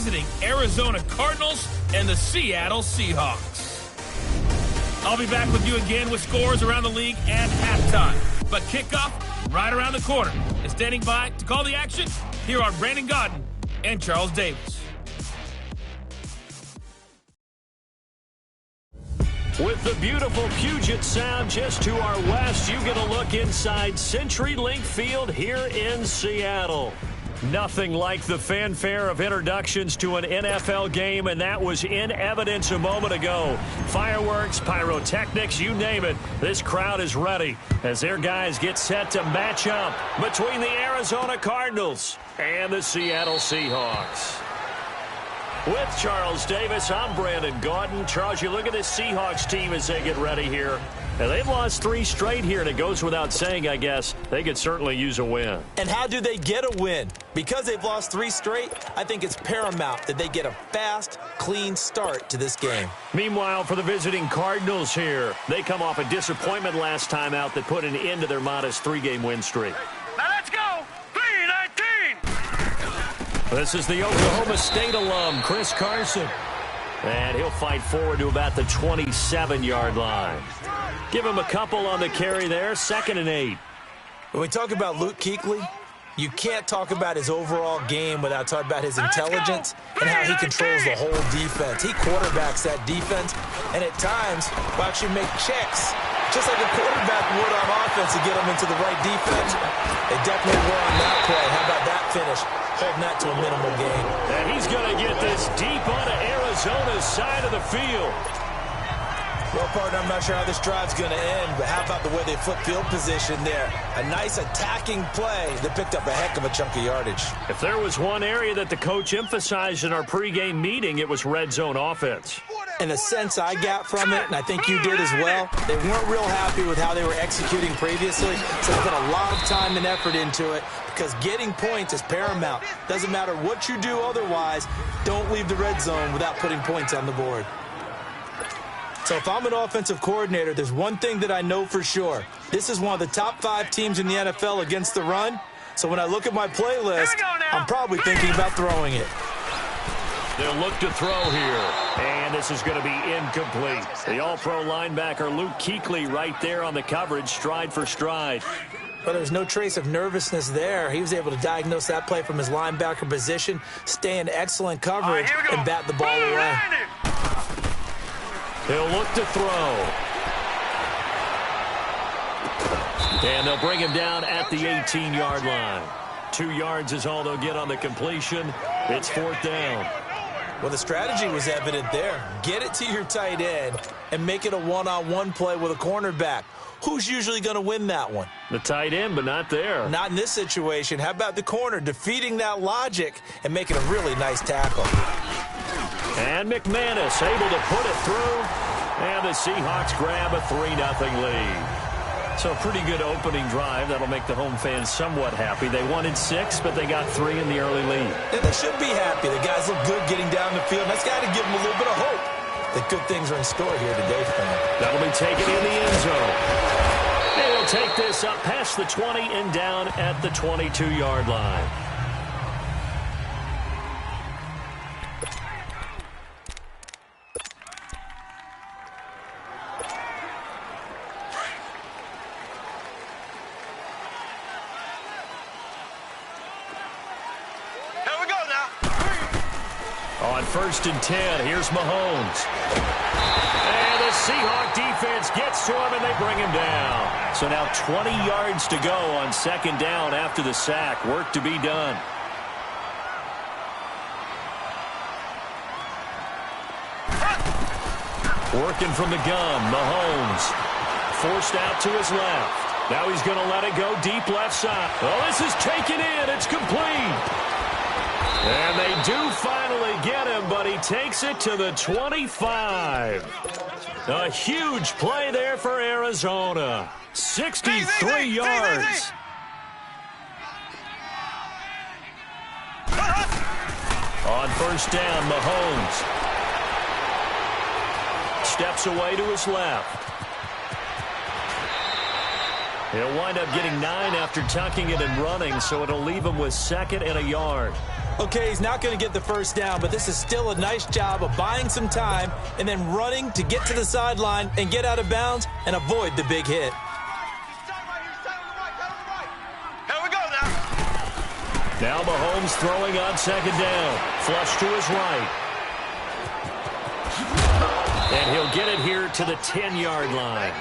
visiting Arizona Cardinals and the Seattle Seahawks. I'll be back with you again with scores around the league at halftime. But kickoff right around the corner. And standing by to call the action, here are Brandon Gaudin and Charles Davis. With the beautiful Puget Sound just to our west, you get a look inside CenturyLink Field here in Seattle. Nothing like the fanfare of introductions to an NFL game, and that was in evidence a moment ago. Fireworks, pyrotechnics, you name it. This crowd is ready as their guys get set to match up between the Arizona Cardinals and the Seattle Seahawks. With Charles Davis, I'm Brandon Gaudin. Charles, you look at this Seahawks team as they get ready here. And they've lost 3 straight here, and it goes without saying, I guess, they could certainly use a win. And how do they get a win? Because they've lost 3 straight, I think it's paramount that they get a fast, clean start to this game. Meanwhile, for the visiting Cardinals here, they come off a disappointment last time out that put an end to their modest 3-game win streak. Now let's go! 3-19! This is the Oklahoma State alum, Chris Carson. And he'll fight forward to about the 27-yard line. Give him a couple on the carry there, 2nd and 8. When we talk about Luke Kuechly, you can't talk about his overall game without talking about his intelligence and how he controls the whole defense. He quarterbacks that defense, and at times will actually make checks, just like a quarterback would on offense to get them into the right defense. They definitely were on that play. How about that finish? Holding that to a minimal gain. And he's going to get this deep onto Arizona's side of the field. Well, partner, I'm not sure how this drive's going to end, but how about the way they flip field position there? A nice attacking play that picked up a heck of a chunk of yardage. If there was one area that the coach emphasized in our pregame meeting, it was red zone offense. And the sense I got from it, and I think you did as well, they weren't real happy with how they were executing previously, so they put a lot of time and effort into it because getting points is paramount. Doesn't matter what you do otherwise, don't leave the red zone without putting points on the board. So if I'm an offensive coordinator, there's one thing that I know for sure. This is one of the top 5 teams in the NFL against the run. So when I look at my playlist, I'm probably thinking about throwing it. They'll look to throw here. And this is going to be incomplete. The all-pro linebacker Luke Kuechly right there on the coverage, stride for stride. But there's no trace of nervousness there. He was able to diagnose that play from his linebacker position, stay in excellent coverage, and bat the ball away. He'll look to throw. And they'll bring him down at the 18-yard line. 2 yards is all they'll get on the completion. It's 4th down. Well, the strategy was evident there. Get it to your tight end and make it a one-on-one play with a cornerback. Who's usually going to win that one? The tight end, but not there. Not in this situation. How about the corner defeating that logic and making a really nice tackle? And McManus able to put it through. And the Seahawks grab a 3-0 lead. So a pretty good opening drive. That'll make the home fans somewhat happy. They wanted 6, but they got 3 in the early lead. And they should be happy. The guys look good getting down the field. That's got to give them a little bit of hope that good things are in store here today for them. That'll be taken in the end zone. They'll take this up past the 20 and down at the 22-yard line. On 1st and 10, here's Mahomes. And the Seahawk defense gets to him, and they bring him down. So now 20 yards to go on 2nd down after the sack. Work to be done. Working from the gun, Mahomes. Forced out to his left. Now he's going to let it go deep left side. Well, this is taken in. It's complete. And they do finally get him, but he takes it to the 25. A huge play there for Arizona. 63 yards. On 1st down, Mahomes steps away to his left. He'll wind up getting 9 after tucking it and running, so it'll leave him with 2nd and a yard. Okay, he's not going to get the first down, but this is still a nice job of buying some time and then running to get to the sideline and get out of bounds and avoid the big hit. Here we go now. Now Mahomes throwing on second down. Flush to his right. And he'll get it here to the 10-yard line.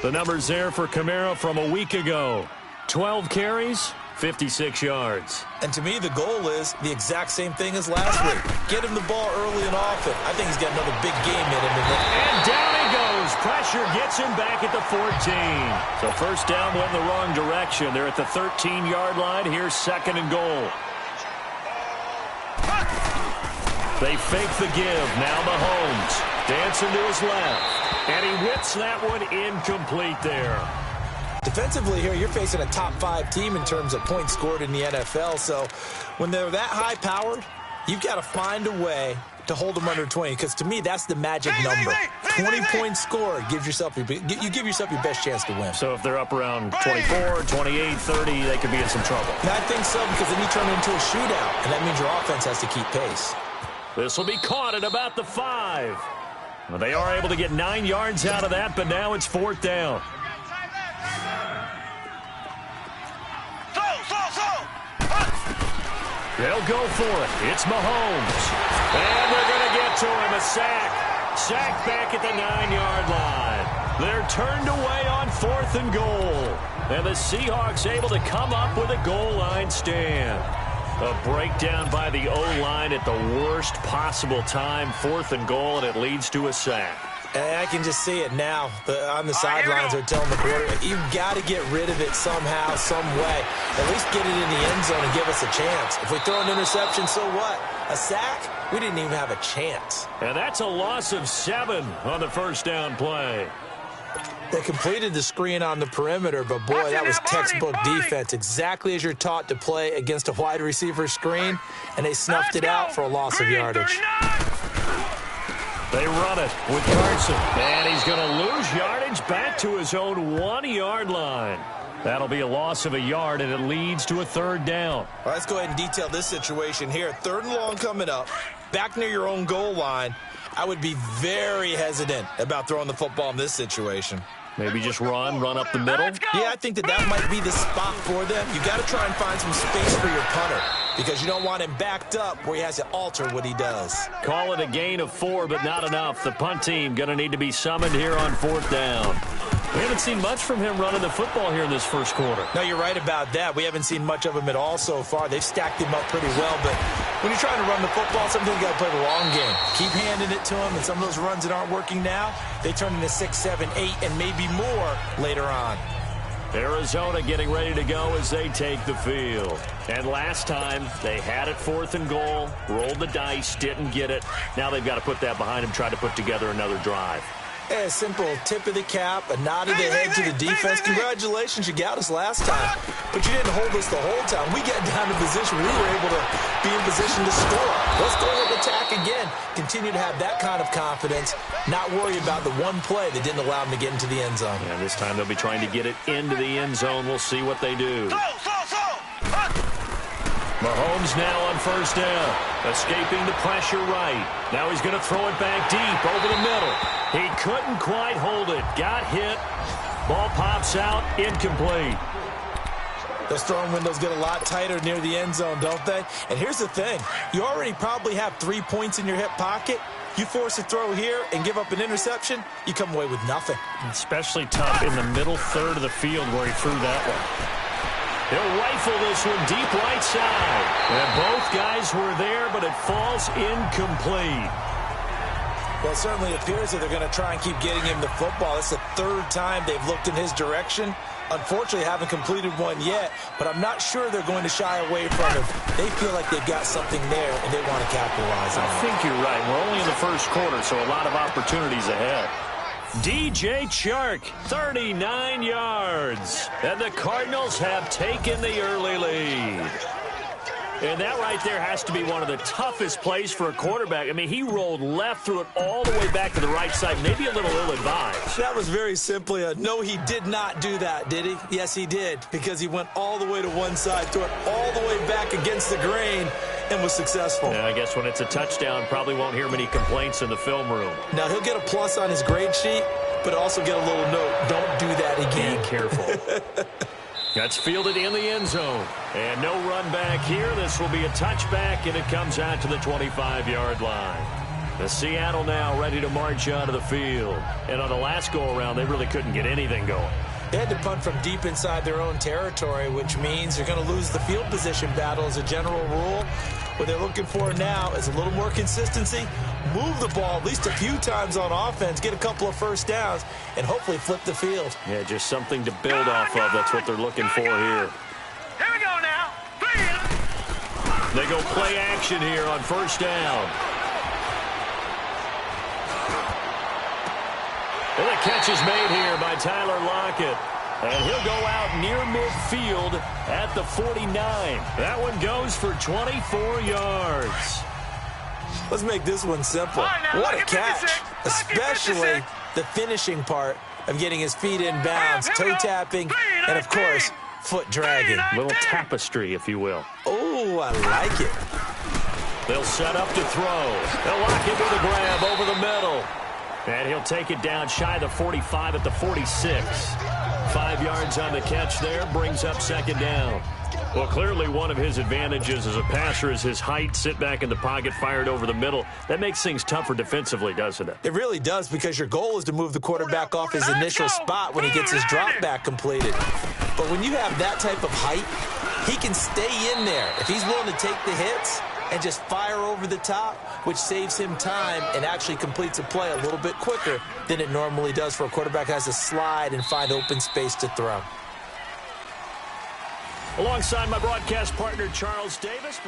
The numbers there for Kamara from a week ago. 12 carries, 56 yards. And to me, the goal is the exact same thing as last week. Get him the ball early and often. I think he's got another big game in him. And down he goes. Pressure gets him back at the 14. So first down went in the wrong direction. They're at the 13-yard line. Here's second and goal. They fake the give. Now Mahomes dancing to his left. And he whips that one incomplete there. Defensively here, you're facing a top-5 team in terms of points scored in the NFL. So when they're that high-powered, you've got to find a way to hold them under 20. Because to me, that's the magic number. 20 points scored. You give yourself your best chance to win. So if they're up around 24, 28, 30, they could be in some trouble. And I think so, because then you turn it into a shootout. And that means your offense has to keep pace. This will be caught at about the 5. Well, they are able to get 9 yards out of that, but now it's fourth down. They'll go for it. It's Mahomes. And they're going to get to him. A sack. Sack back at the 9-yard line. They're turned away on fourth and goal. And the Seahawks able to come up with a goal line stand. A breakdown by the O-line at the worst possible time. Fourth and goal, and it leads to a sack. And I can just see it now. On the sidelines, they're telling the quarterback, you've got to get rid of it somehow, some way. At least get it in the end zone and give us a chance. If we throw an interception, so what? A sack? We didn't even have a chance. And that's a loss of 7 on the first down play. They completed the screen on the perimeter, but boy, that was textbook defense. Exactly as you're taught to play against a wide receiver screen, and they snuffed it out for a loss of yardage. They run it with Carson, and he's going to lose yardage back to his own 1-yard line. That'll be a loss of a yard, and it leads to a third down. Well, let's go ahead and detail this situation here. Third and long coming up, back near your own goal line. I would be very hesitant about throwing the football in this situation. Maybe just run up the middle? Yeah, I think that might be the spot for them. You got to try and find some space for your punter because you don't want him backed up where he has to alter what he does. Call it a gain of 4, but not enough. The punt team going to need to be summoned here on fourth down. We haven't seen much from him running the football here in this first quarter. No, you're right about that. We haven't seen much of him at all so far. They've stacked him up pretty well, but when you're trying to run the football, sometimes you got to play the long game. Keep handing it to him, and some of those runs that aren't working now, they turn into 6, 7, 8, and maybe more later on. Arizona getting ready to go as they take the field. And last time, they had it fourth and goal, rolled the dice, didn't get it. Now they've got to put that behind them, try to put together another drive. A simple tip of the cap, a nod of the head to the defense. Congratulations, you got us last time. But you didn't hold us the whole time. We got down to position. We were able to be in position to score. Let's go and attack again. Continue to have that kind of confidence. Not worry about the one play that didn't allow them to get into the end zone. Yeah, this time they'll be trying to get it into the end zone. We'll see what they do. Mahomes now on first down. Escaping the pressure right. Now he's going to throw it back deep over the middle. He couldn't quite hold it. Got hit. Ball pops out. Incomplete. Those throwing windows get a lot tighter near the end zone, don't they? And here's the thing. You already probably have 3 points in your hip pocket. You force a throw here and give up an interception, you come away with nothing. Especially tough in the middle third of the field where he threw that one. He'll rifle this one deep right side. And both guys were there, but it falls incomplete. Well, it certainly appears that they're going to try and keep getting him the football. It's the third time they've looked in his direction. Unfortunately, haven't completed one yet, but I'm not sure they're going to shy away from him. They feel like they've got something there, and they want to capitalize on it. I think you're right. We're only in the first quarter, so a lot of opportunities ahead. DJ Chark, 39 yards. And the Cardinals have taken the early lead. And that right there has to be one of the toughest plays for a quarterback. I mean, he rolled left, threw it all the way back to the right side, maybe a little ill-advised. That was very simply a no, he did not do that, did he? Yes, he did, because he went all the way to one side, threw it all the way back against the grain, and was successful. Yeah, I guess when it's a touchdown, probably won't hear many complaints in the film room. Now, he'll get a plus on his grade sheet, but also get a little note, don't do that again. Be careful. That's fielded in the end zone. And no run back here. This will be a touchback, and it comes out to the 25-yard line. The Seattle now ready to march onto the field. And on the last go-around, they really couldn't get anything going. They had to punt from deep inside their own territory, which means you're going to lose the field position battle as a general rule. What they're looking for now is a little more consistency, move the ball at least a few times on offense, get a couple of first downs, and hopefully flip the field. Yeah, just something to build off of. That's what they're looking for here. Here we go now. They go play action here on first down. And the catch is made here by Tyler Lockett. And he'll go out near midfield at the 49. That one goes for 24 yards. Let's make this one simple. What a catch, especially the finishing part of getting his feet in bounds, toe tapping, and, of course, foot dragging. A little tapestry, if you will. Oh, I like it. They'll set up to throw. They'll lock it with a grab over the middle. And he'll take it down shy of the 45 at the 46. 5 yards on the catch there, brings up second down. Well, clearly one of his advantages as a passer is his height, sit back in the pocket, fired over the middle. That makes things tougher defensively, doesn't it? It really does, because your goal is to move the quarterback off his initial spot when he gets his drop back completed. But when you have that type of height, he can stay in there if he's willing to take the hits and just fire over the top, which saves him time and actually completes a play a little bit quicker than it normally does for a quarterback who has to slide and find open space to throw. Alongside my broadcast partner, Charles Davis.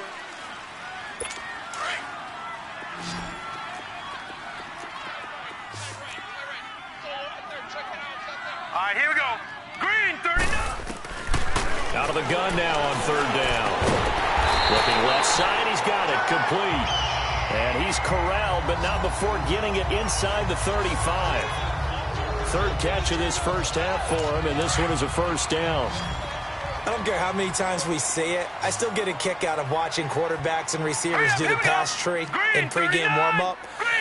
All right, here we go. Green, 39. Out of the gun now on third down. Looking left side, he's got it, complete. And he's corralled, but not before getting it inside the 35. Third catch of this first half for him, and this one is a first down. I don't care how many times we say it, I still get a kick out of watching quarterbacks and receivers do the pass tree in pregame warm-up.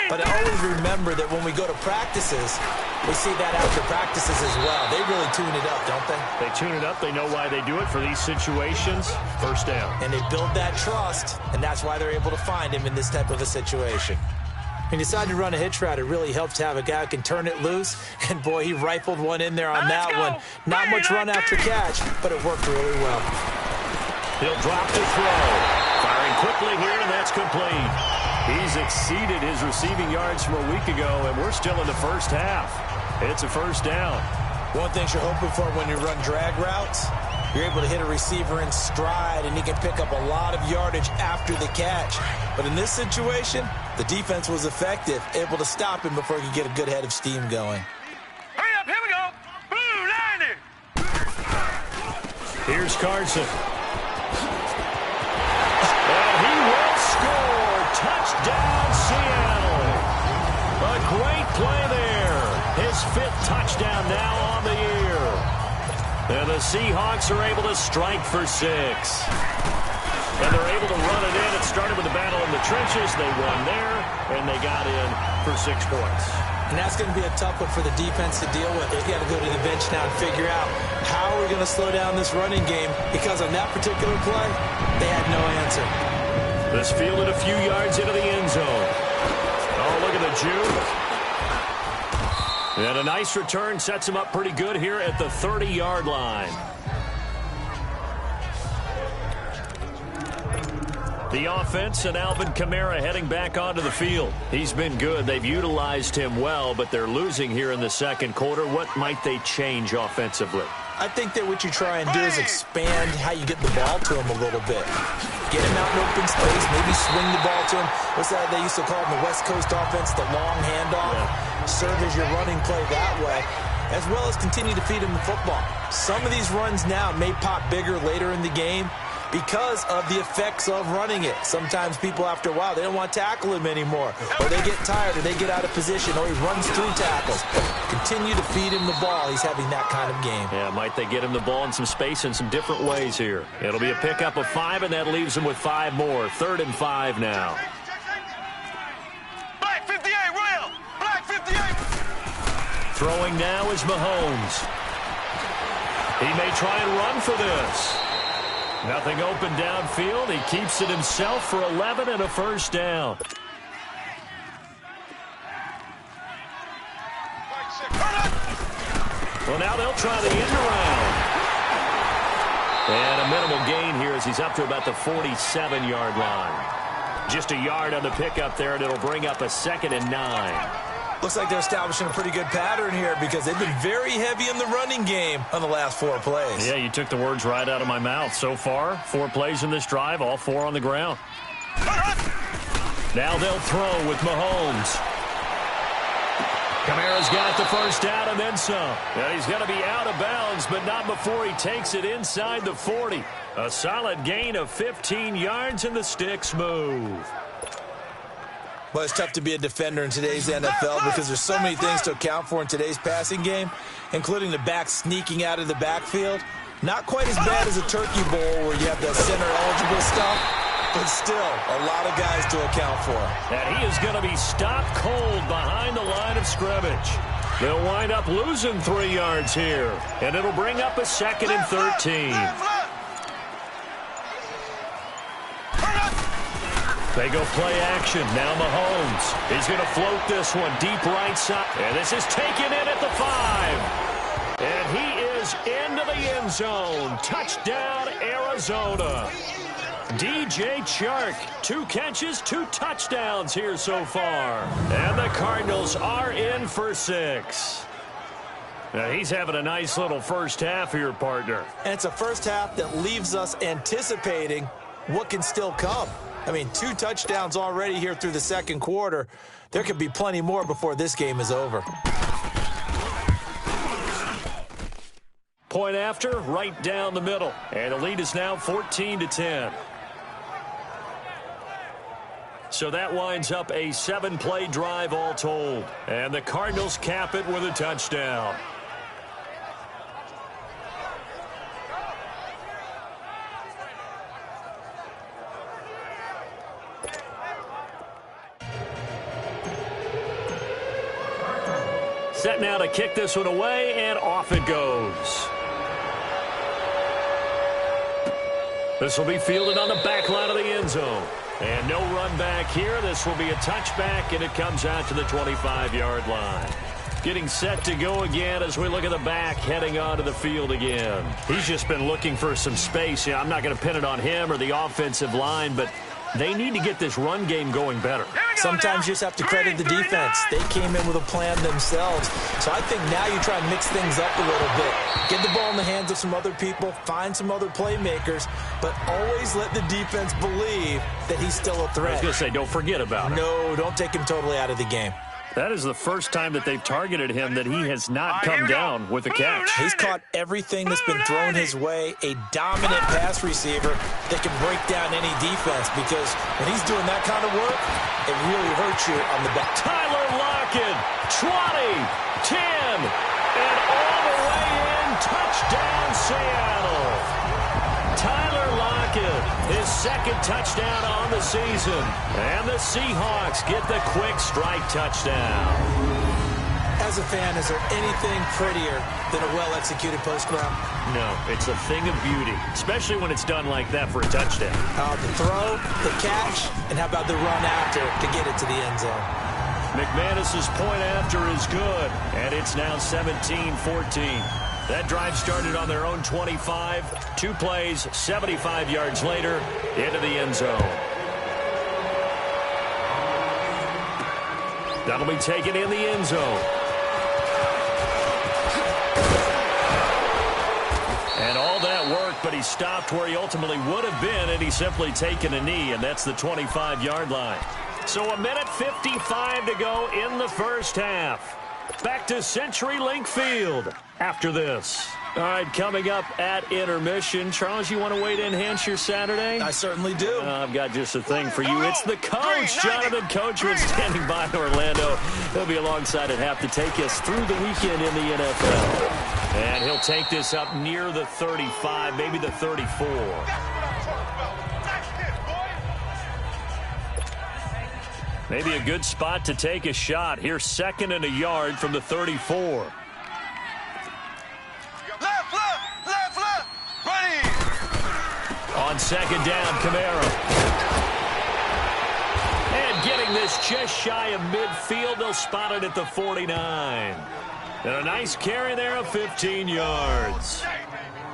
But I always remember that when we go to practices, we see that after practices as well. They really tune it up, don't they? They tune it up. They know why they do it for these situations. First down. And they build that trust, and that's why they're able to find him in this type of a situation. When you decide to run a hitch route, it really helps to have a guy who can turn it loose. And, boy, he rifled one in there on that one. Not much run after catch, but it worked really well. He'll drop to throw. Firing quickly here, and that's complete. He's exceeded his receiving yards from a week ago, and we're still in the first half. It's a first down. One thing you're hoping for when you run drag routes, you're able to hit a receiver in stride, and he can pick up a lot of yardage after the catch. But in this situation, the defense was effective, able to stop him before he could get a good head of steam going. Hurry up, here we go. Blue 90. Here's Carson. And he will score. Touchdown, Seattle. A great play there. His fifth touchdown now on the year. And the Seahawks are able to strike for 6. And they're able to run it in. It started with a battle in the trenches. They won there, and they got in for 6 points. And that's going to be a tough one for the defense to deal with. They've got to go to the bench now and figure out how are we going to slow down this running game, because on that particular play, they had no answer. This fielded a few yards into the end zone. Oh, look at the juke. And a nice return sets him up pretty good here at the 30-yard line. The offense and Alvin Kamara heading back onto the field. He's been good. They've utilized him well, but they're losing here in the second quarter. What might they change offensively? I think that what you try and do is expand how you get the ball to him a little bit. Get him out in open space, maybe swing the ball to him. What's that they used to call it in the West Coast offense, the long handoff? Yeah. Serve as your running play that way, as well as continue to feed him the football. Some of these runs now may pop bigger later in the game, because of the effects of running it. Sometimes people, after a while, they don't want to tackle him anymore, or they get tired, or they get out of position, or he runs through tackles. Continue to feed him the ball. He's having that kind of game. Yeah, might they get him the ball in some space in some different ways here. It'll be a pickup of 5, and that leaves him with 5 more. 3rd and 5 now. Black 58, rail! Black 58! Throwing now is Mahomes. He may try and run for this. Nothing open downfield. He keeps it himself for 11 and a first down. Well, now they'll try the end around. And a minimal gain here as he's up to about the 47-yard line. Just a yard on the pickup there, and it'll bring up a 2nd and 9. Looks like they're establishing a pretty good pattern here because they've been very heavy in the running game on the last 4 plays. Yeah, you took the words right out of my mouth. So far, 4 plays in this drive, all 4 on the ground. Now they'll throw with Mahomes. Kamara's got the first down and then some. And he's going to be out of bounds, but not before he takes it inside the 40. A solid gain of 15 yards, and the sticks move. Well, it's tough to be a defender in today's NFL because there's so many things to account for in today's passing game, including the back sneaking out of the backfield. Not quite as bad as a turkey bowl where you have the center-eligible stuff, but still a lot of guys to account for. And he is going to be stopped cold behind the line of scrimmage. They'll wind up losing 3 yards here, and it'll bring up a 2nd and 13. They go play action. Now Mahomes. He's going to float this one deep right side. And this is taken in at the 5. And he is into the end zone. Touchdown, Arizona. DJ Chark, 2 catches, 2 touchdowns here so far. And the Cardinals are in for 6. Now he's having a nice little first half here, partner. And it's a first half that leaves us anticipating what can still come. I mean, 2 touchdowns already here through the 2nd quarter. There could be plenty more before this game is over. Point after, right down the middle. And the lead is now 14-10. So that winds up a 7-play drive all told. And the Cardinals cap it with a touchdown. Set now to kick this one away, and off it goes. This will be fielded on the back line of the end zone. And no run back here. This will be a touchback, and it comes out to the 25-yard line. Getting set to go again as we look at the back heading onto the field again. He's just been looking for some space. Yeah, I'm not going to pin it on him or the offensive line, but they need to get this run game going better. Sometimes you just have to credit the defense. They came in with a plan themselves. So I think now you try and mix things up a little bit. Get the ball in the hands of some other people, find some other playmakers, but always let the defense believe that he's still a threat. I was going to say, don't forget about it. No, don't take him totally out of the game. That is the first time that they've targeted him that he has not come down with a catch. He's caught everything that's been thrown his way, a dominant pass receiver that can break down any defense because when he's doing that kind of work, it really hurts you on the back. Tyler Lockett, 20, 10, and all the way in, touchdown Seattle. Tyler Lockett, his 2nd touchdown on the season. And the Seahawks get the quick strike touchdown. As a fan, is there anything prettier than a well-executed post route? No, it's a thing of beauty, especially when it's done like that for a touchdown. The throw, the catch, and how about the run after to get it to the end zone? McManus's point after is good, and it's now 17-14. That drive started on their own 25. 2 plays, 75 yards later, into the end zone. That'll be taken in the end zone. And all that work, but he stopped where he ultimately would have been, and he's simply taken a knee, and that's the 25-yard line. So 1:55 to go in the first half. Back to CenturyLink Field after this. All right, coming up at intermission. Charles, you want to wait to enhance your Saturday? I certainly do. I've got just a thing for you. It's the coach, Jonathan Coachman, standing by in Orlando. He'll be alongside at half to take us through the weekend in the NFL. And he'll take this up near the 35, maybe the 34. Maybe a good spot to take a shot. Here's 2nd and a yard from the 34. Left, ready. On 2nd down, Kamara. And getting this just shy of midfield, they'll spot it at the 49. And a nice carry there of 15 yards.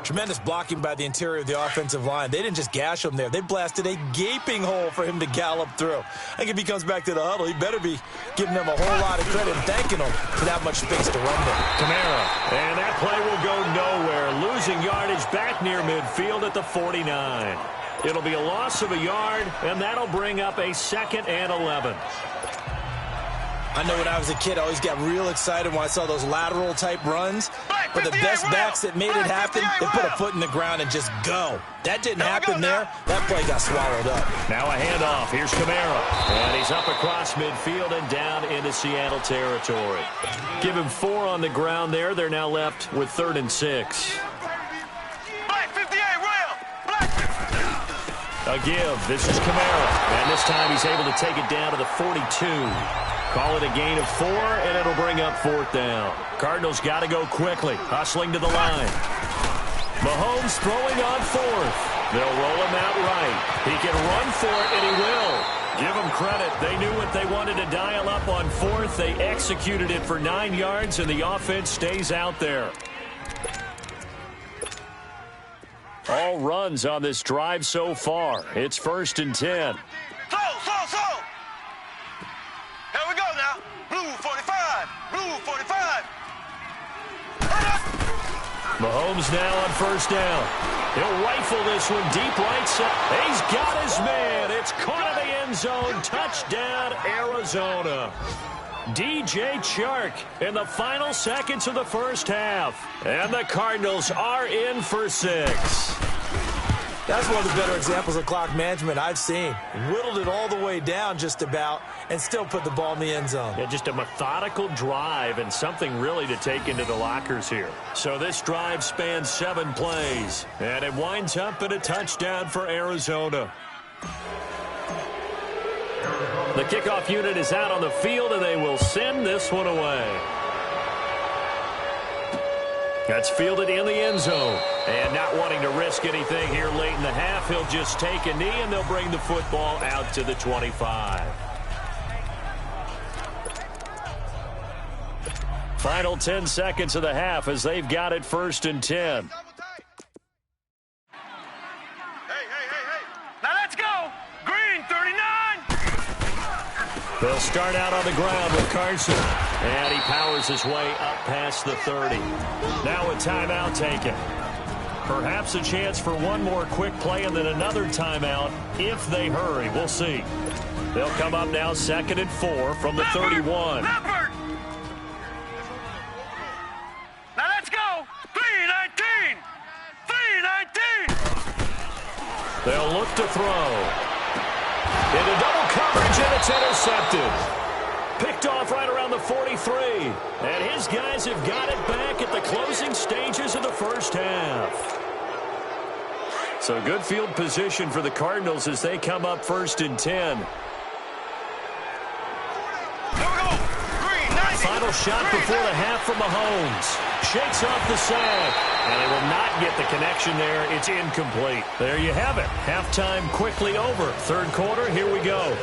Tremendous blocking by the interior of the offensive line. They didn't just gash him there. They blasted a gaping hole for him to gallop through. I think if he comes back to the huddle, he better be giving them a whole lot of credit and thanking them for that much space to run there. Kamara. And that play will go nowhere. Losing yardage back near midfield at the 49. It'll be a loss of a yard, and that'll bring up a 2nd and 11. I know when I was a kid, I always got real excited when I saw those lateral-type runs. But the best backs that made it happen, they put a foot in the ground and just go. That didn't happen there. That play got swallowed up. Now a handoff. Here's Kamara. And he's up across midfield and down into Seattle territory. Give him 4 on the ground there. They're now left with 3rd and 6. A give. This is Kamara. And this time he's able to take it down to the 42. Call it a gain of 4, and it'll bring up 4th down. Cardinals got to go quickly. Hustling to the line. Mahomes throwing on 4th. They'll roll him out right. He can run for it, and he will. Give them credit. They knew what they wanted to dial up on 4th. They executed it for 9 yards, and the offense stays out there. All runs on this drive so far. It's 1st and 10. Slow. Here we go now. Blue 45. Mahomes now on 1st down. He'll rifle this one deep right side. He's got his man. It's caught in the end zone. Touchdown, Arizona. DJ Chark in the final seconds of the first half. And the Cardinals are in for 6. That's one of the better examples of clock management I've seen. Whittled it all the way down just about and still put the ball in the end zone. Yeah, just a methodical drive and something really to take into the lockers here. So this drive spans 7 plays. And it winds up in a touchdown for Arizona. The kickoff unit is out on the field, and they will send this one away. That's fielded in the end zone. And not wanting to risk anything here late in the half, he'll just take a knee, and they'll bring the football out to the 25. Final 10 seconds of the half as they've got it 1st and 10. Now let's go. Green 39. They'll start out on the ground with Carson. And he powers his way up past the 30. Now a timeout taken. Perhaps a chance for one more quick play and then another timeout if they hurry. We'll see. They'll come up now 2nd and 4 from the 31. Leopard. Now let's go. 319. 319. They'll look to throw. Into double coverage, and it's intercepted. Picked off right around the 43. And his guys have got it back at the closing stages of the first half. So good field position for the Cardinals as they come up 1st and 10. Final shot before the half from Mahomes. Shakes off the sack. And they will not get the connection there. It's incomplete. There you have it. Halftime quickly over. 3rd quarter, here we go.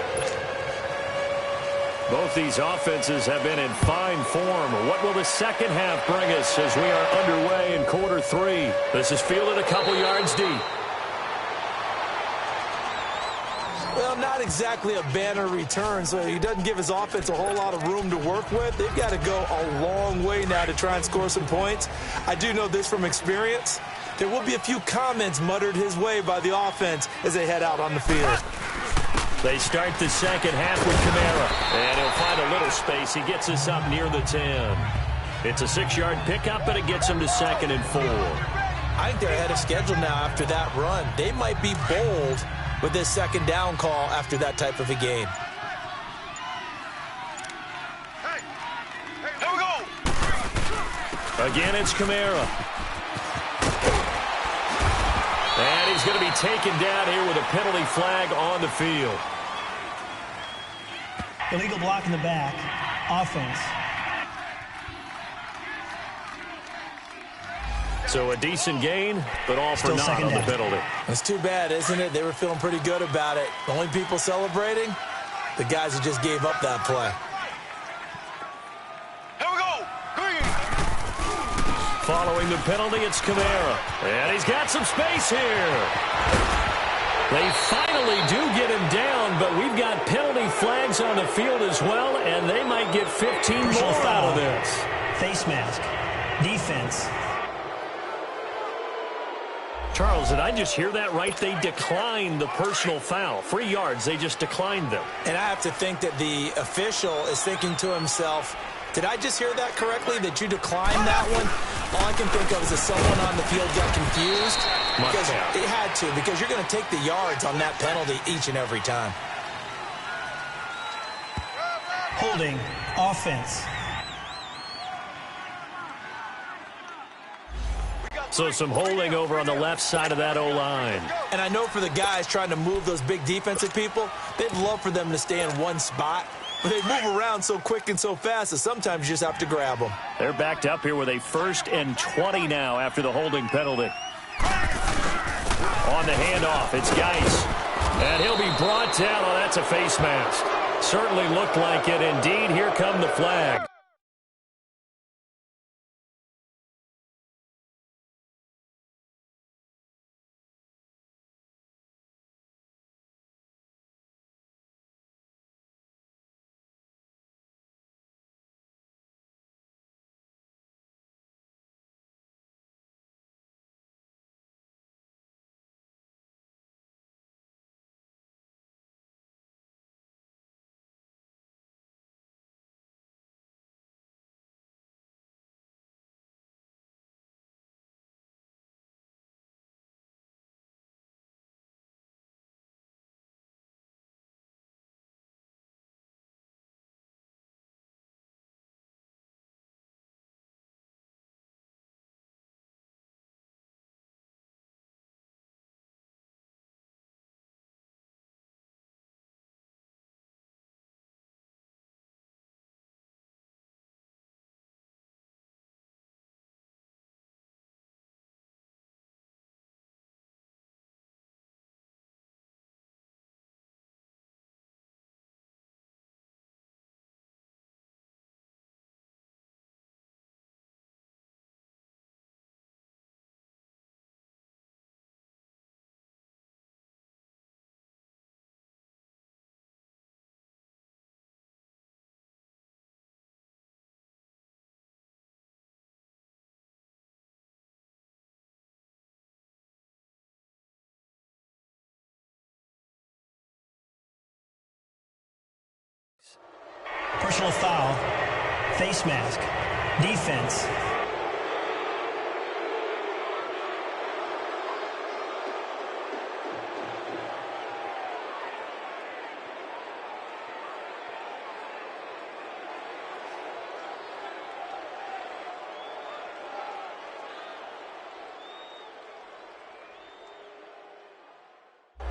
Both these offenses have been in fine form. What will the second half bring us as we are underway in quarter 3? This is fielded a couple yards deep. Well, not exactly a banner return, so he doesn't give his offense a whole lot of room to work with. They've got to go a long way now to try and score some points. I do know this from experience. There will be a few comments muttered his way by the offense as they head out on the field. They start the second half with Kamara. And he'll find a little space. He gets us up near the 10. It's a 6-yard pickup, but it gets them to 2nd and 4. I think they're ahead of schedule now after that run. They might be bold with this 2nd down call after that type of a game. Here we go. Again, it's Kamara. And he's going to be taken down here with a penalty flag on the field. Illegal block in the back. Offense. So a decent gain, but all for naught on the penalty. It's too bad, isn't it? They were feeling pretty good about it. The only people celebrating, the guys who just gave up that play. Here we go. Green. Following the penalty, it's Kamara. And he's got some space here. They finally do get him down, but we've got penalty flags on the field as well, and they might get 15 more out of this. Face mask. Defense. Charles, did I just hear that right? They declined the personal foul. 3 yards, they just declined them. And I have to think that the official is thinking to himself, did I just hear that correctly, that you declined that one? All I can think of is that someone on the field got confused. Because it had to, because you're going to take the yards on that penalty each and every time. Holding. Offense. So some holding over on the left side of that O-line. And I know for the guys trying to move those big defensive people, they'd love for them to stay in one spot. But they move around so quick and so fast that sometimes you just have to grab them. They're backed up here with a 1st and 20 now after the holding penalty. On the handoff, it's Geis. And he'll be brought down. Oh, that's a face mask. Certainly looked like it. Indeed, here come the flag. Personal foul. Face mask. Defense.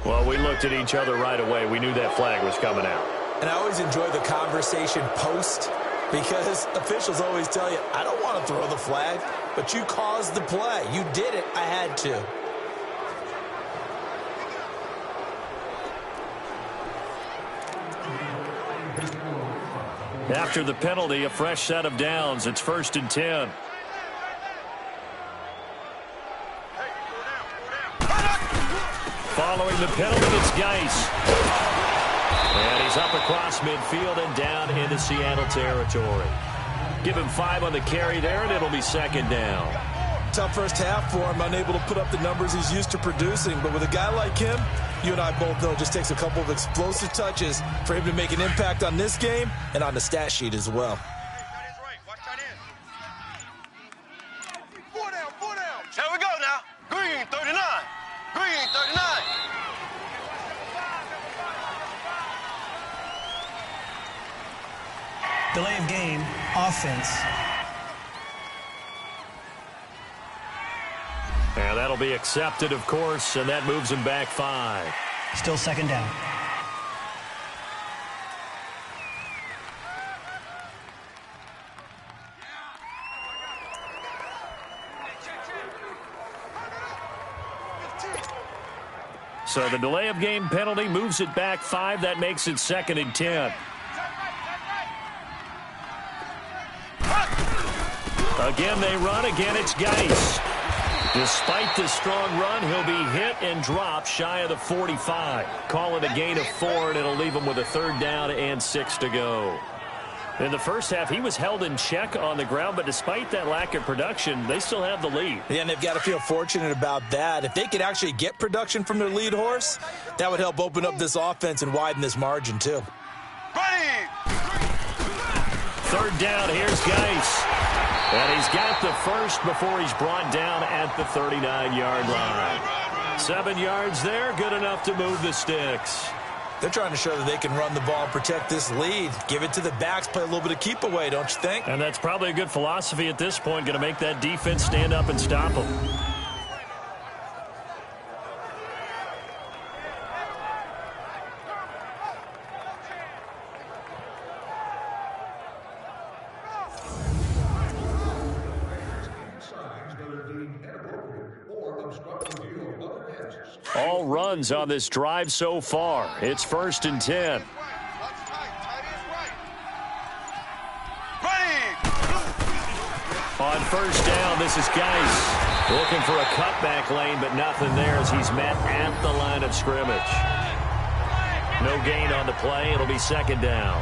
Well, we looked at each other right away. We knew that flag was coming out. And I always enjoy the conversation post because officials always tell you, I don't want to throw the flag, but you caused the play. You did it. I had to. After the penalty, a fresh set of downs. It's 1st and 10. Following the penalty, it's Geis. And he's up across midfield and down into Seattle territory. Give him 5 on the carry there, and it'll be 2nd down. Tough first half for him, unable to put up the numbers he's used to producing. But with a guy like him, you and I both know it just takes a couple of explosive touches for him to make an impact on this game and on the stat sheet as well. Delay of game, offense. And that'll be accepted, of course, and that moves him back 5. Still second down. So the delay of game penalty moves it back 5. That makes it 2nd and 10. Again, they run. Again, it's Geis. Despite the strong run, he'll be hit and dropped shy of the 45. Call it a gain of 4, and it'll leave him with a 3rd down and 6 to go. In the first half, he was held in check on the ground, but despite that lack of production, they still have the lead. Yeah, and they've got to feel fortunate about that. If they could actually get production from their lead horse, that would help open up this offense and widen this margin, too. 3rd down, here's Geis. And he's got the first before he's brought down at the 39-yard line. 7 yards there, good enough to move the sticks. They're trying to show that they can run the ball and protect this lead. Give it to the backs, play a little bit of keep away, don't you think? And that's probably a good philosophy at this point, going to make that defense stand up and stop them. All runs on this drive so far. It's 1st and 10. On 1st down, this is Geis. Looking for a cutback lane, but nothing there as he's met at the line of scrimmage. No gain on the play. It'll be 2nd down.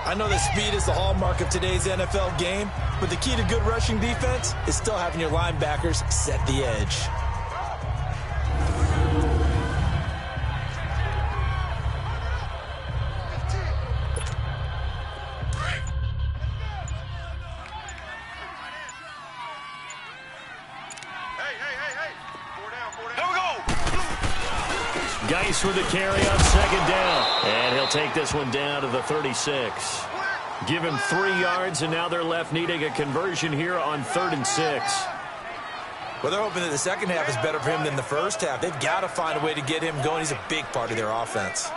I know that speed is the hallmark of today's NFL game, but the key to good rushing defense is still having your linebackers set the edge. Geis with the carry on 2nd down. And he'll take this one down to the 36. Give him 3 yards, and now they're left needing a conversion here on 3rd and 6. Well, they're hoping that the second half is better for him than the first half. They've got to find a way to get him going. He's a big part of their offense.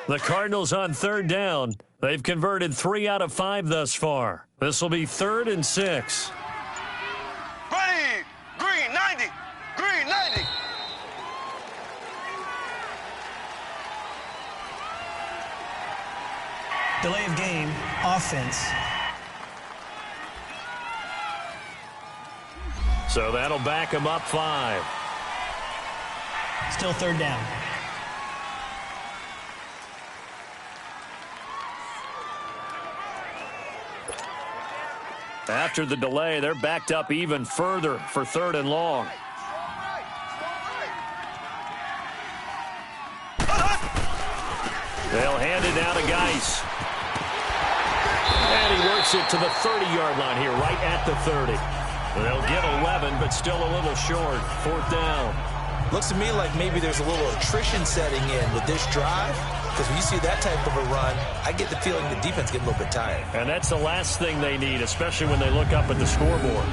The Cardinals on 3rd down. They've converted 3 out of 5 thus far. This will be 3rd and 6. Green 90. Green 90. Delay of game, offense. So that'll back him up 5. Still 3rd down. After the delay, they're backed up even further for 3rd and long. They'll hand it down to Geis. And he works it to the 30-yard line here, right at the 30. They'll get 11, but still a little short. 4th down. Looks to me like maybe there's a little attrition setting in with this drive, because when you see that type of a run, I get the feeling the defense get a little bit tired. And that's the last thing they need, especially when they look up at the scoreboard.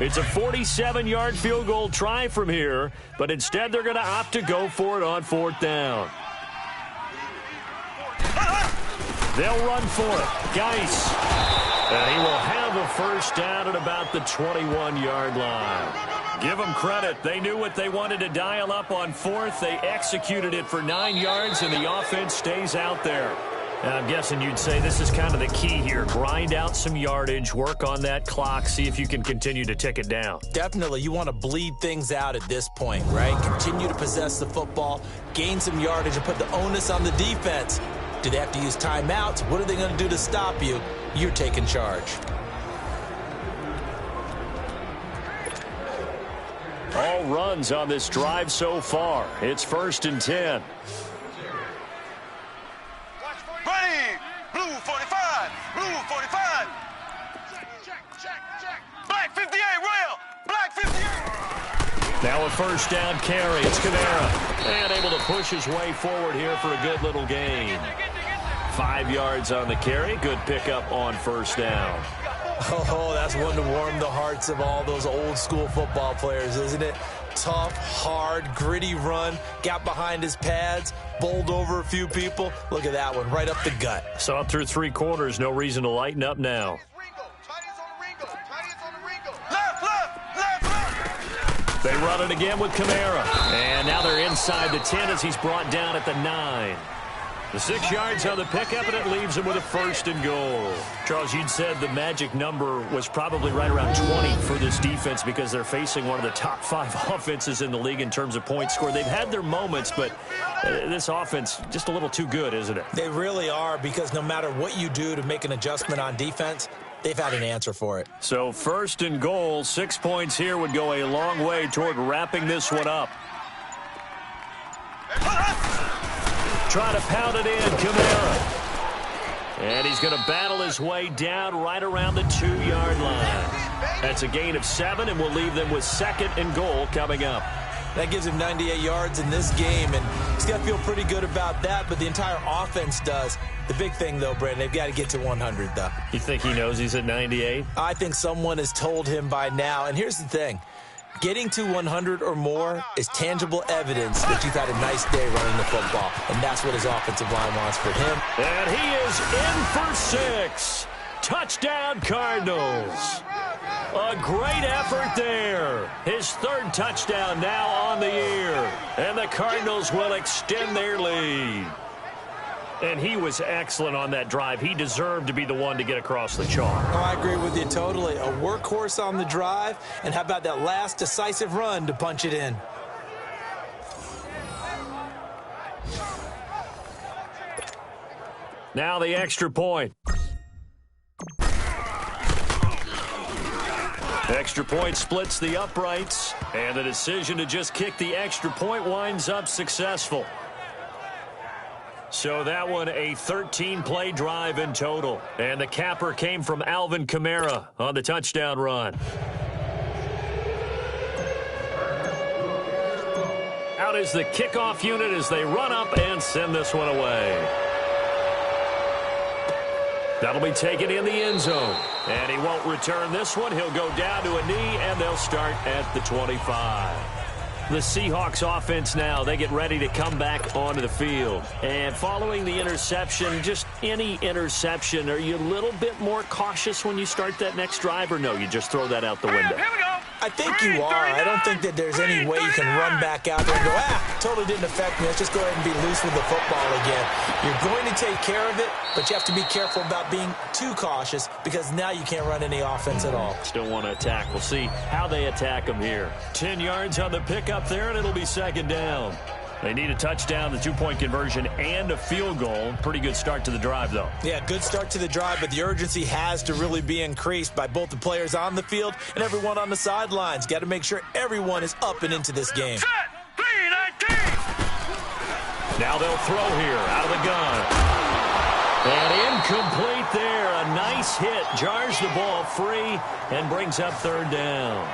It's a 47-yard field goal try from here, but instead they're going to opt to go for it on 4th down. They'll run for it. Geis. And he will have a 1st down at about the 21-yard line. Give them credit. They knew what they wanted to dial up on 4th. They executed it for 9 yards, and the offense stays out there. And I'm guessing you'd say this is kind of the key here. Grind out some yardage, work on that clock, see if you can continue to tick it down. Definitely. You want to bleed things out at this point, right? Continue to possess the football, gain some yardage, and put the onus on the defense. Do they have to use timeouts? What are they going to do to stop you? You're taking charge. All runs on this drive so far. It's 1st and 10. Blue 45. Blue 45. Check. Now a first down carry. It's Kamara. And able to push his way forward here for a good little gain. 5 yards on the carry. Good pickup on first down. Oh, that's one to warm the hearts of all those old-school football players, isn't it? Tough, hard, gritty run. Got behind his pads, bowled over a few people. Look at that one, right up the gut. Saw it through 3 quarters. No reason to lighten up now. They run it again with Kamara. And now they're inside the 10 as he's brought down at the 9. The 6 yards on the pickup, and it leaves him with a first and goal. Charles, you'd said the magic number was probably right around 20 for this defense because they're facing one of the top 5 offenses in the league in terms of points scored. They've had their moments, but this offense just a little too good, isn't it? They really are, because no matter what you do to make an adjustment on defense, they've had an answer for it. So first and goal, 6 points here would go a long way toward wrapping this one up. Try to pound it in, Kamara. And he's going to battle his way down right around the 2-yard line. That's a gain of 7, and we'll leave them with second and goal coming up. That gives him 98 yards in this game, and he's got to feel pretty good about that, but the entire offense does. The big thing, though, Brandon, they've got to get to 100, though. You think he knows he's at 98? I think someone has told him by now, and here's the thing. Getting to 100 or more is tangible evidence that you've had a nice day running the football, and that's what his offensive line wants for him. And he is in for 6. Touchdown, Cardinals. A great effort there. His 3rd touchdown now on the year, and the Cardinals will extend their lead. And he was excellent on that drive. He deserved to be the one to get across the chalk. Oh, I agree with you totally. A workhorse on the drive, and how about that last decisive run to punch it in? Now the extra point. Extra point splits the uprights, and the decision to just kick the extra point winds up successful. So that one a 13-play drive in total. And the capper came from Alvin Kamara on the touchdown run. Out is the kickoff unit as they run up and send this one away. That'll be taken in the end zone. And he won't return this one. He'll go down to a knee, and they'll start at the 25. The Seahawks offense now, they get ready to come back onto the field. And following the interception, just any interception, are you a little bit more cautious when you start that next drive, or no, you just throw that out the window? Here we go. I think you are. I don't think that there's any way you can run back out there and go, totally didn't affect me. Let's just go ahead and be loose with the football again. You're going to take care of it, but you have to be careful about being too cautious because now you can't run any offense at all. Still want to attack. We'll see how they attack them here. 10 yards on the pickup there, and it'll be second down. They need a touchdown, the 2-point conversion, and a field goal. Pretty good start to the drive, though. Yeah, good start to the drive, but the urgency has to really be increased by both the players on the field and everyone on the sidelines. Got to make sure everyone is up and into this game. Set. 3-19. Now they'll throw here out of the gun. And incomplete there. A nice hit. Jars the ball free and brings up third down.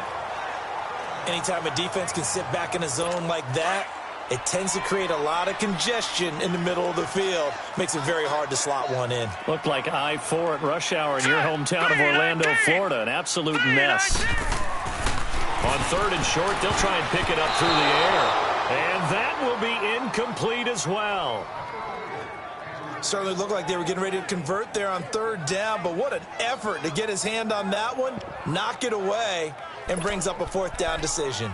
Anytime a defense can sit back in a zone like that, it tends to create a lot of congestion in the middle of the field. Makes it very hard to slot one in. Looked like I-4 at rush hour in your hometown of Orlando, Florida. An absolute mess. On 3rd and short, they'll try and pick it up through the air. And that will be incomplete as well. Certainly looked like they were getting ready to convert there on 3rd down, but what an effort to get his hand on that one, knock it away, and brings up a 4th down decision.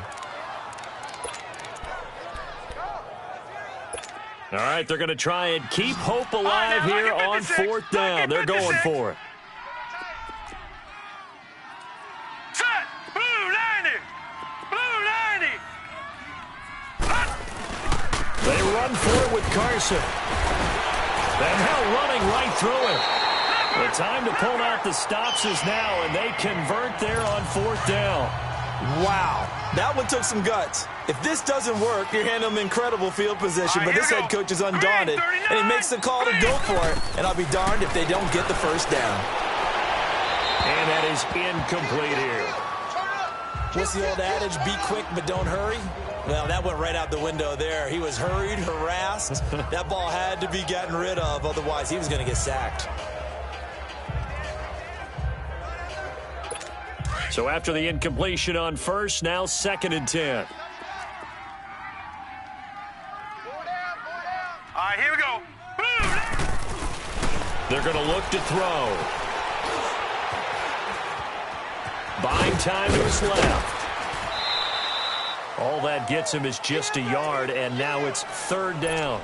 All right, they're going to try and keep hope alive here on 4th down. They're going for it. Set. Blue 90. Blue 90. They run for it with Carson. And now running right through it. The time to pull out the stops is now, and they convert there on 4th down. Wow, that one took some guts. If this doesn't work, you're handling incredible field position, but this head coach is undaunted, and he makes the call to go for it, and I'll be darned if they don't get the first down. And that is incomplete here. What's the old adage? Be quick, but don't hurry. Well, that went right out the window there. He was hurried, harassed. That ball had to be gotten rid of. Otherwise, he was going to get sacked. So after the incompletion on first, now 2nd and 10. All right, here we go. They're going to look to throw. Buying time to his left. All that gets him is just a yard, and now it's 3rd down.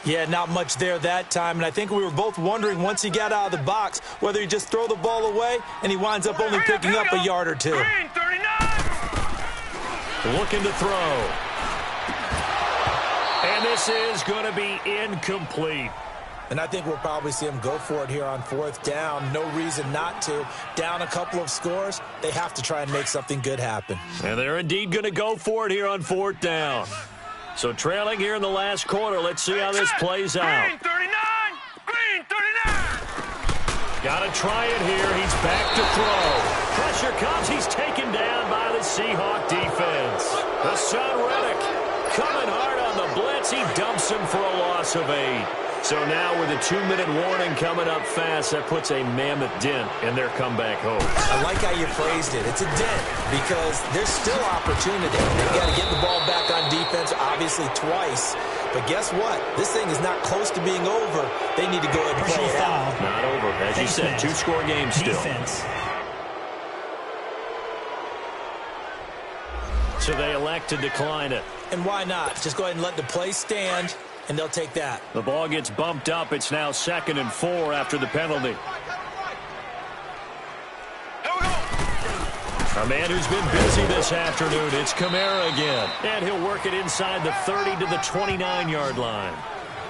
Yeah, not much there that time, and I think we were both wondering once he got out of the box whether he just throw the ball away, and he winds up only picking up a yard or two. Green, 39. Looking to throw. And this is going to be incomplete. And I think we'll probably see him go for it here on 4th down. No reason not to. Down a couple of scores, they have to try and make something good happen. And they're indeed going to go for it here on 4th down. So trailing here in the last quarter. Let's see how this plays out. Green, 39. Green, 39. Got to try it here. He's back to throw. Pressure comes. He's taken down by the Seahawk defense. Hassan Reddick coming hard on the blitz. He dumps him for a loss of 8. So now with a 2-minute warning coming up fast, that puts a mammoth dent in their comeback hopes. I like how you phrased it. It's a dent because there's still opportunity. They've got to get the ball back on defense, obviously twice. But guess what? This thing is not close to being over. They need to go ahead and play it out. Not over. As you said, 2-score game still. Defense. So they elect to decline it. And why not? Just go ahead and let the play stand, and they'll take that. The ball gets bumped up. It's now 2nd and 4 after the penalty. A man who's been busy this afternoon, it's Kamara again. And he'll work it inside the 30 to the 29-yard line.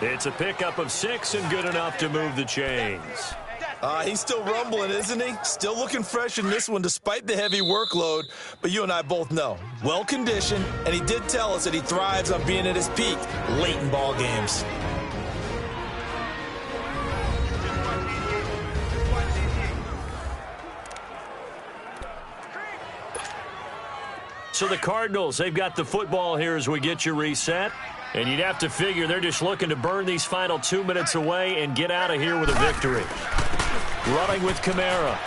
It's a pickup of 6 and good enough to move the chains. He's still rumbling, isn't he? Still looking fresh in this one despite the heavy workload. But you and I both know, well-conditioned, and he did tell us that he thrives on being at his peak late in ball games. So the Cardinals, they've got the football here as we get you reset. And you'd have to figure they're just looking to burn these final 2 minutes away and get out of here with a victory. Running with Kamara.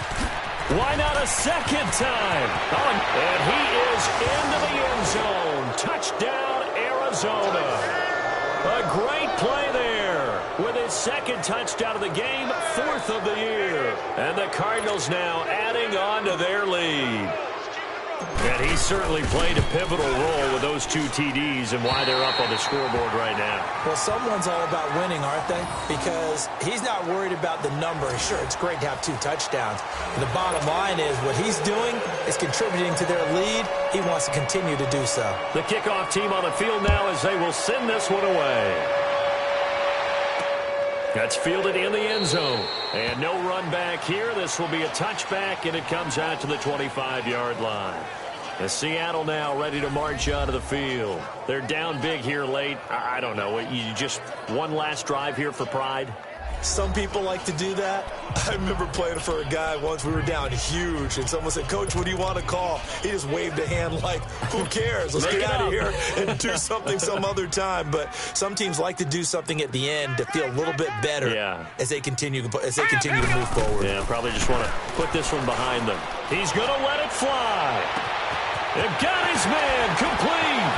Why not a second time? Oh, and he is into the end zone. Touchdown, Arizona. A great play there with his 2nd touchdown of the game, 4th of the year. And the Cardinals now adding on to their lead. And he certainly played a pivotal role with those 2 TDs and why they're up on the scoreboard right now. Well, someone's all about winning, aren't they? Because he's not worried about the number. Sure, it's great to have 2 touchdowns. And the bottom line is what he's doing is contributing to their lead. He wants to continue to do so. The kickoff team on the field now as they will send this one away. That's fielded in the end zone. And no run back here. This will be a touchback, and it comes out to the 25-yard line. The Seattle now ready to march onto the field. They're down big here late. I don't know. You just one last drive here for pride? Some people like to do that. I remember playing for a guy once. We were down huge, and someone said, "Coach, what do you want to call?" He just waved a hand like, who cares? Let's get out of here and do something some other time. But some teams like to do something at the end to feel a little bit better as they continue to move forward. Yeah, probably just want to put this one behind them. He's going to let it fly. They've got his man complete.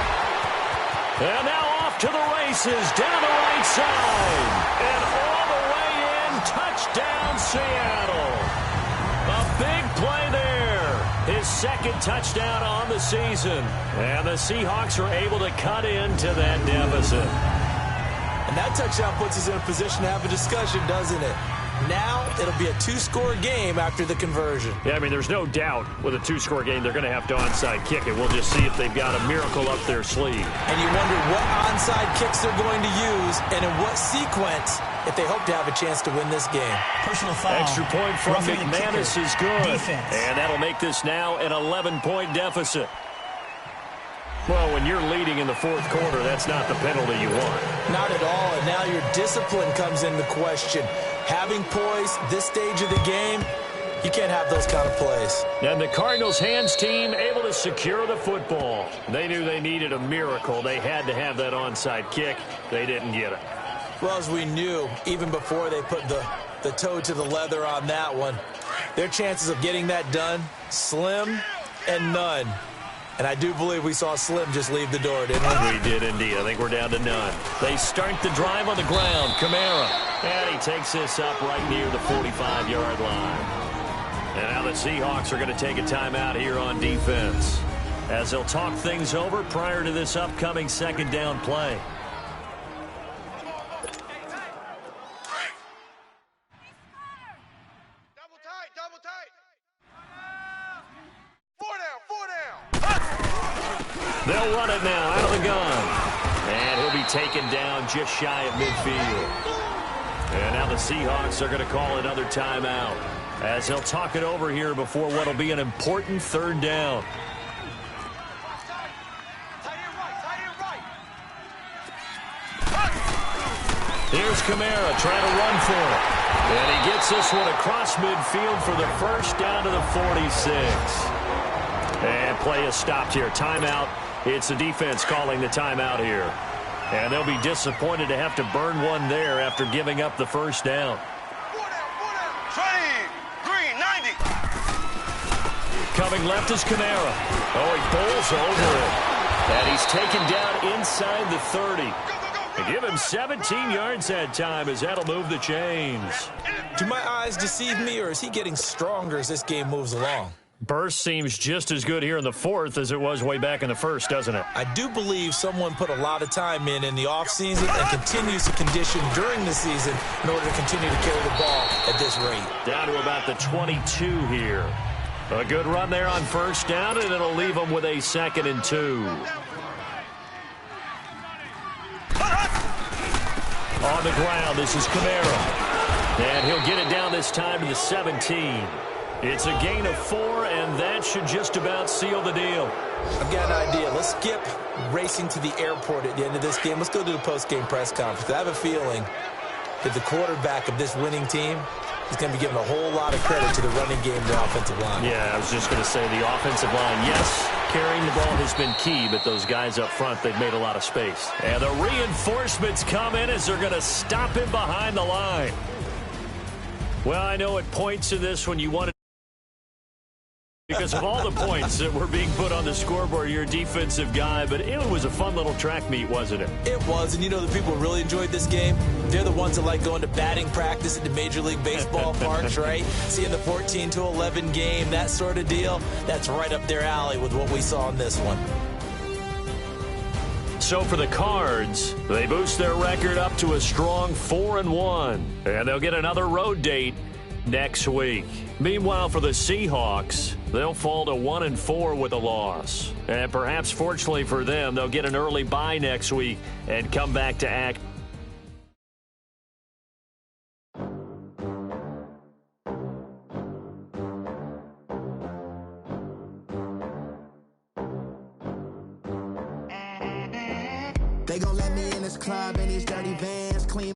And now off to the races down the right side. And all the way in, touchdown Seattle. A big play there. His 2nd touchdown on the season. And the Seahawks are able to cut into that deficit. And that touchdown puts us in a position to have a discussion, doesn't it? Now it'll be a 2-score game after the conversion. Yeah, I mean, there's no doubt with a 2-score game they're going to have to onside kick it. We'll just see if they've got a miracle up their sleeve. And you wonder what onside kicks they're going to use and in what sequence if they hope to have a chance to win this game. Personal foul. Extra point from McManus is good. Defense. And that'll make this now an 11-point deficit. Well, when you're leading in the 4th quarter, that's not the penalty you want. Not at all, and now your discipline comes into question. Having poise this stage of the game, You can't have those kind of plays. And the Cardinals hands team able to secure the football. They knew they needed a miracle. They had to have that onside kick. They didn't get it. Well, as we knew, even before they put the toe to the leather on that one, their chances of getting that done, slim and none. And I do believe we saw Slim just leave the door, didn't we? We did indeed. I think we're down to none. They start the drive on the ground. Kamara. And he takes this up right near the 45-yard line. And now the Seahawks are going to take a timeout here on defense, as they'll talk things over prior to this upcoming second down play. Double tight. 4 down. They'll run it now out of the gun. And he'll be taken down just shy of midfield. And now the Seahawks are going to call another timeout, as they'll talk it over here before what will be an important third down. Here's Kamara trying to run for it. And he gets this one across midfield for the first down to the 46. And play is stopped here. Timeout. It's the defense calling the timeout here. And they'll be disappointed to have to burn one there after giving up the first down. 4 down. Trade. Green, 90. Coming left is Kamara. Oh, he bowls over it. And he's taken down inside the 30. They give him 17 yards that time, as that'll move the chains. Do my eyes deceive me, or is he getting stronger as this game moves along? Burst seems just as good here in the fourth as it was way back in the first, doesn't it? I do believe someone put a lot of time in the offseason and continues to condition during the season in order to continue to carry the ball at this rate. Down to about the 22 here. A good run there on first down, and it'll leave them with a 2nd and 2. On the ground, this is Kamara. And he'll get it down this time to the 17. It's a gain of 4, and that should just about seal the deal. I've got an idea. Let's skip racing to the airport at the end of this game. Let's go to the post-game press conference. I have a feeling that the quarterback of this winning team is going to be given a whole lot of credit to the running game and the offensive line. Yeah, I was just going to say the offensive line, yes, carrying the ball has been key, but those guys up front, they've made a lot of space. And the reinforcements come in as they're going to stop him behind the line. Well, I know at points in this when you want to, because of all the points that were being put on the scoreboard, you're a defensive guy, but it was a fun little track meet, wasn't it? It was, and you know the people who really enjoyed this game? They're the ones that like going to batting practice at the Major League Baseball parks, right? Seeing the 14-11 game, that sort of deal. That's right up their alley with what we saw in this one. So for the Cards, they boost their record up to a strong 4-1, and they'll get another road date next week. Meanwhile, for the Seahawks, they'll fall to 1-4 with a loss. And perhaps fortunately for them, they'll get an early bye next week and come back to act. They gon' let me in this club in these dirty vans, clean.